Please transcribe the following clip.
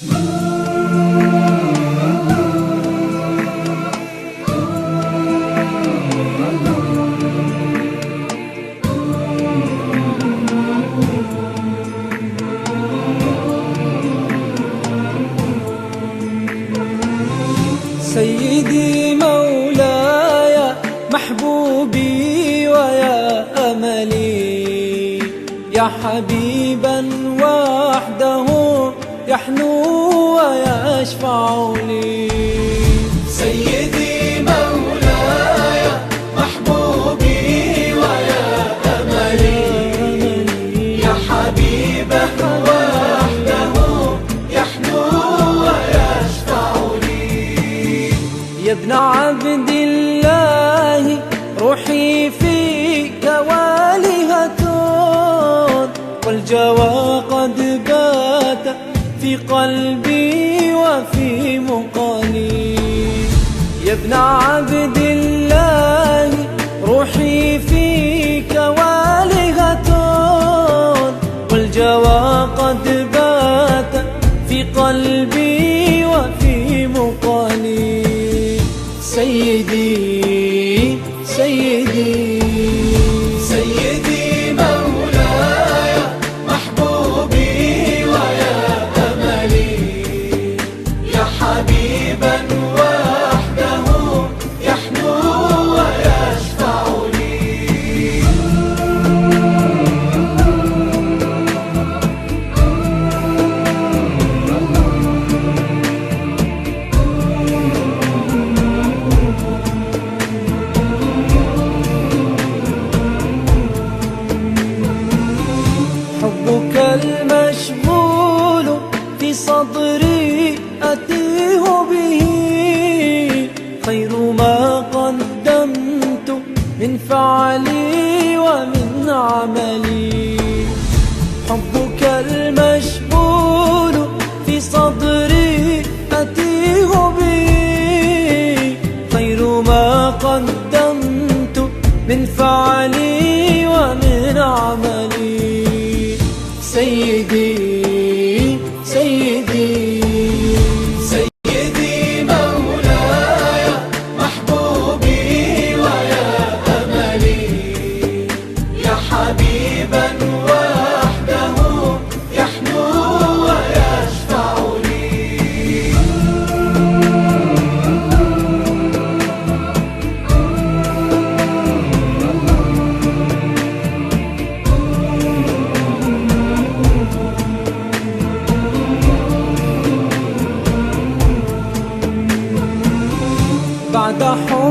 سيدي مولاي محبوبي ويا أملي، يا حبيبا وحده يحنو ويشفع لي. سيدي مولاي محبوبي ويا أملي، يا حبيبا وحده يحنو ويشفع لي. يا ابن عبد الله روحي فيك والهة، والجوى قد بات في قلبي وفي مقالي. يا ابن عبد الله روحي فيك والهة، والجوى قد بات في قلبي وفي مقالي. سيدي سيدي سيدي مولاي محبوبي ويا أملي، يا حبيبا وحده يحنو ويشفع لي. حبك المشغول في صدري أتيه به، خير ما قدمت من فعلي ومن عملي. حبك المشغول في صدري أتيه به، خير ما قدمت من فعلي ومن عملي. سيدي سيدي سيدي مولاي محبوبي ويا أملي، يا حبيبا وحده يحنو ويشفع لي. بعد حب